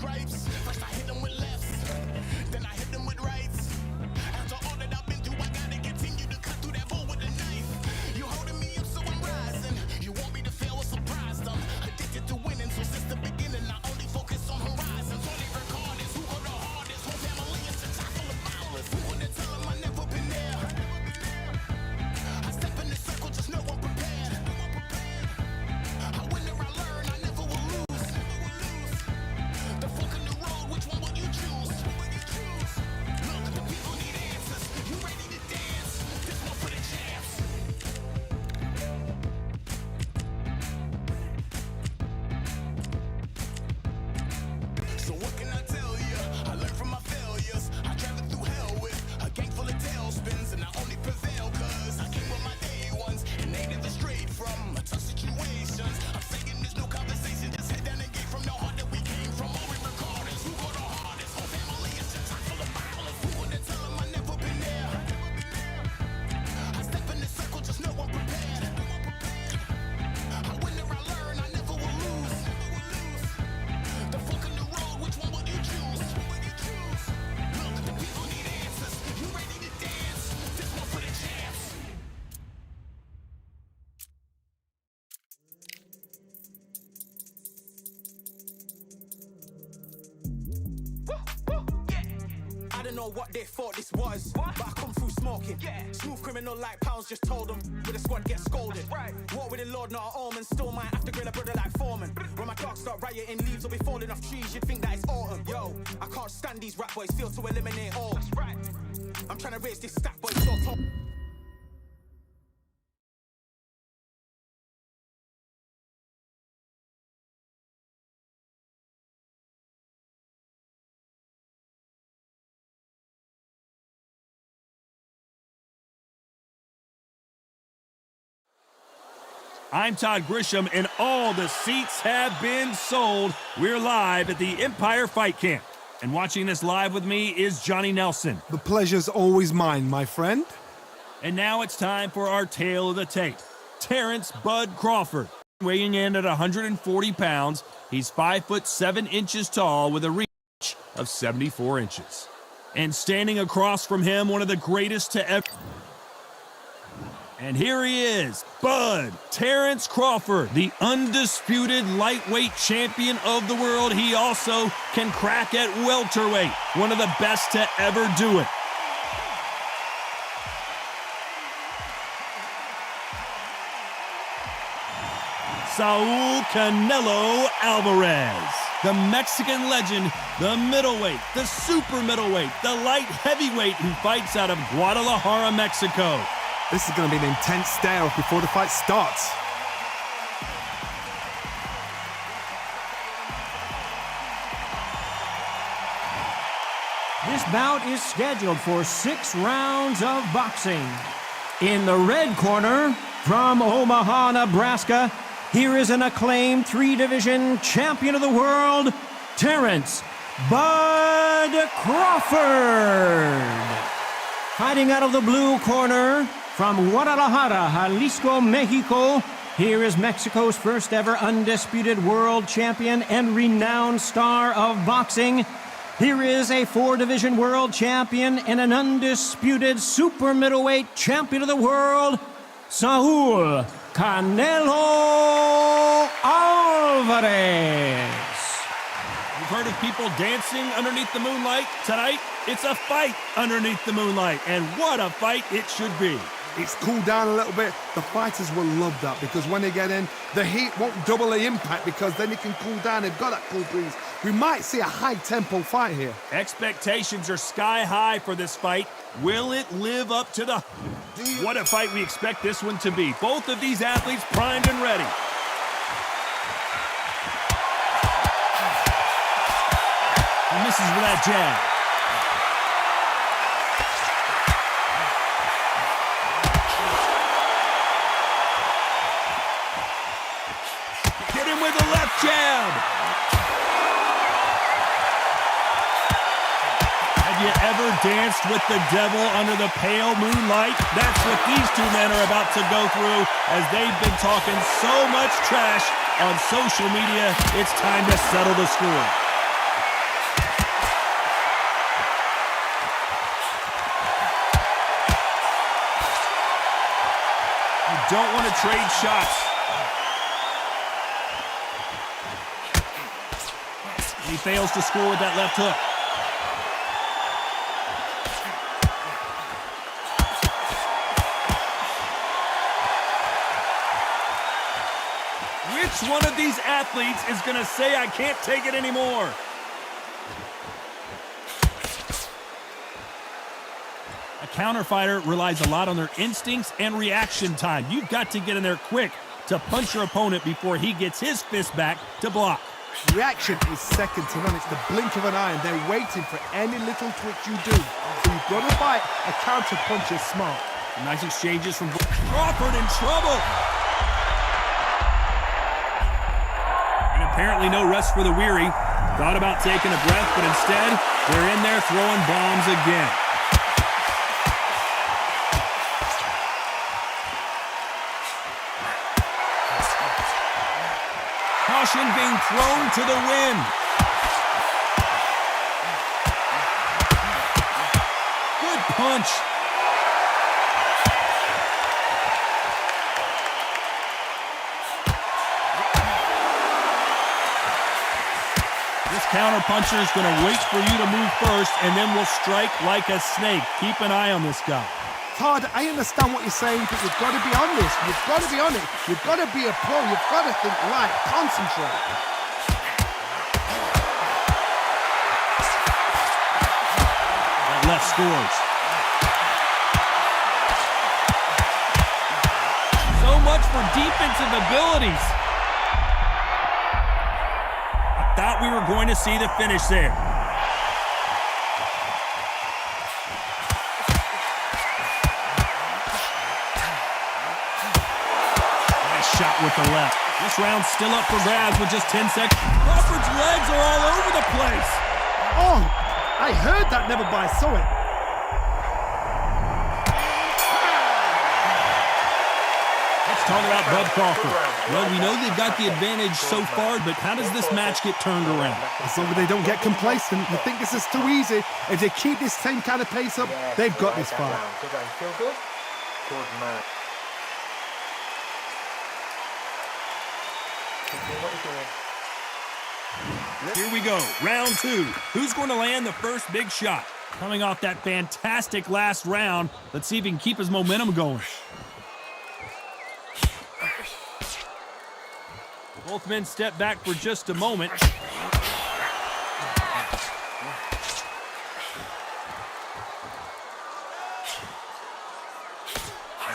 grapes. First I hit them with lefts, then I hit them with rights. After all that I've been through, I gotta continue to cut through that bull with a knife. You holding me up, so I'm rising. You want me to fail or surprise them. Addicted to winning, so since the beginning, I only focus on horizons. Only record is who go the hardest. Whole family is a chock full of ballers. Who would tell them I never been there? I step in the circle, just know I'm prepared. I win or I learn, I never will lose. The fork in the road, which one will you choose? Look, the people need answers. You ready to dance? This one for the champs. So what can I tell you? I learned from my failures. I traveled through hell with a gang full of tailspins, and I only prevail cause I came with my day ones, and they never strayed from tough situations. I'm saying there's no conversation, just head down and get from the heart that we came from. All we record is who go the hardest. Whole family is just chock full of ballers. Who would tell them I never been there? I step in the circle, just know I'm prepared. I win or I learn, I never will lose. The fork in the road, which one will you choose? Look, the people need answers. You ready to dance? This one for the champs. I don't know what they thought this was, but I come through smoking. Smooth criminal like pounds, just told them with a squad get scolded. Walk with the Lord, not an almond. Still might have to grill a brother like Foreman. When my dogs start rioting, leaves will be falling off trees. You'd think that it's autumn. Yo, I can't stand these rap boys, feel to eliminate all. I'm trying to raise this stack boy so tall. I'm Todd Grisham, and all the seats have been sold. We're live at the Empire Fight Camp. And watching this live with me is Johnny Nelson. The pleasure's always mine, my friend. And now it's time for our tale of the tape. Terrence Bud Crawford. Weighing in at 140 pounds, he's 5'7" tall with a reach of 74 inches. And standing across from him, one of the greatest to ever... And here he is, Bud Terrence Crawford, the undisputed lightweight champion of the world. He also can crack at welterweight, one of the best to ever do it. Saul Canelo Alvarez, the Mexican legend, the middleweight, the super middleweight, the light heavyweight who fights out of Guadalajara, Mexico. This is going to be an intense stare-off before the fight starts. This bout is scheduled for 6 rounds of boxing. In the red corner, from Omaha, Nebraska, here is an acclaimed 3-division champion of the world, Terrence Bud Crawford. Fighting out of the blue corner, from Guadalajara, Jalisco, Mexico, here is Mexico's first ever undisputed world champion and renowned star of boxing. Here is a 4-division world champion and an undisputed super middleweight champion of the world, Saul Canelo Alvarez. You've heard of people dancing underneath the moonlight? Tonight, it's a fight underneath the moonlight, and what a fight it should be. It's cooled down a little bit. The fighters will love that because when they get in, the heat won't double the impact because then it can cool down. They've got that cool breeze. We might see a high-tempo fight here. Expectations are sky high for this fight. Will it live up to the... What a fight we expect this one to be. Both of these athletes primed and ready. He misses with that jab. Get him with a left jab. Have you ever danced with the devil under the pale moonlight? That's what these two men are about to go through as they've been talking so much trash on social media. It's time to settle the score. don't want to trade shots. He fails to score with that left hook. Which one of these athletes is going to say, I can't take it anymore? A counter fighter relies a lot on their instincts and reaction time. You've got to get in there quick to punch your opponent before he gets his fist back to block. Reaction is second to none. It's the blink of an eye, and they're waiting for any little twitch you do. So you've got to fight a counter punch is smart. Nice exchanges from Crawford in trouble. And apparently no rest for the weary. Thought about taking a breath, but instead, they're in there throwing bombs again. Caution being thrown to the wind. Good punch. This counter-puncher is going to wait for you to move first and then will strike like a snake. Keep an eye on this guy. Todd, I understand what you're saying, but you've got to be honest. You've got to be on it. You've got to be a pro. You've got to think right. Concentrate. That left scores. So much for defensive abilities. I thought we were going to see the finish there. Shot with the left. This round's still up for grabs with just 10 seconds. Crawford's legs are all over the place. Oh, I heard that, never by saw it. Let's talk about Bud Crawford. Well, we know they've got the advantage so far, but how does this match get turned around? As long as they don't get complacent, you think this is too easy. If they keep this same kind of pace up, they've got this fight. Feel good? Good man. Here we go, round two. Who's going to land the first big shot? Coming off that fantastic last round, let's see if he can keep his momentum going. Both men step back for just a moment.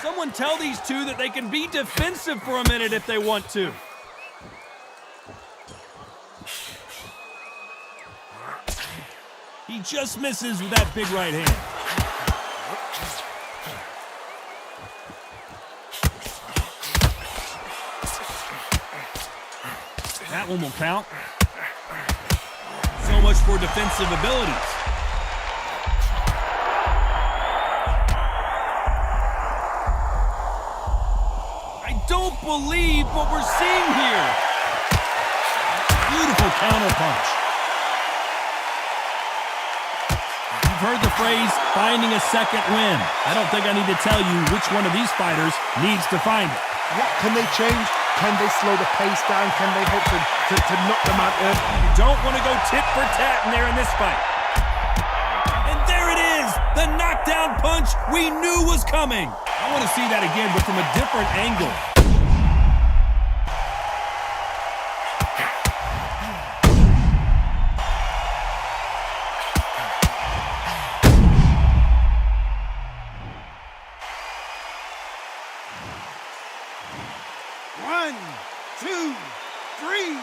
Someone tell these two that they can be defensive for a minute if they want to. He just misses with that big right hand. That one will count. So much for defensive abilities. I don't believe what we're seeing here. Beautiful counter punch. You've heard the phrase, finding a second win. I don't think I need to tell you which one of these fighters needs to find it. What can they change? Can they slow the pace down? Can they hope to knock them out early? You don't want to go tit for tat in there in this fight. And there it is, the knockdown punch we knew was coming. I want to see that again, but from a different angle. One, two, three,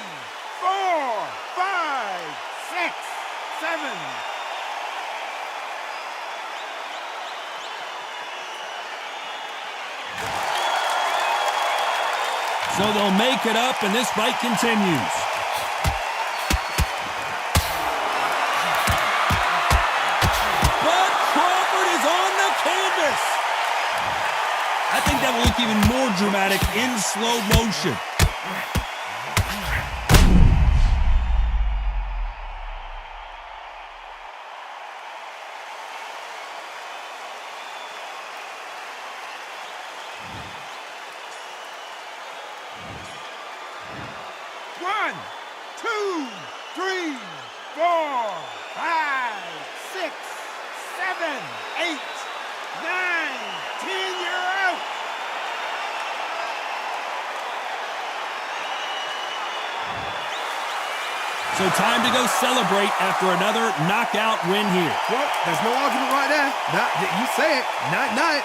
4, 5, 6, 7. So they'll make it up, and this fight continues. Bud Crawford is on the canvas. I think that will look even more dramatic in slow motion. 3, 4, 5, 6, 7, 8, 9, 10. You're out. So time to go celebrate after another knockout win here. Well, there's no argument right there. You say it. Night, night.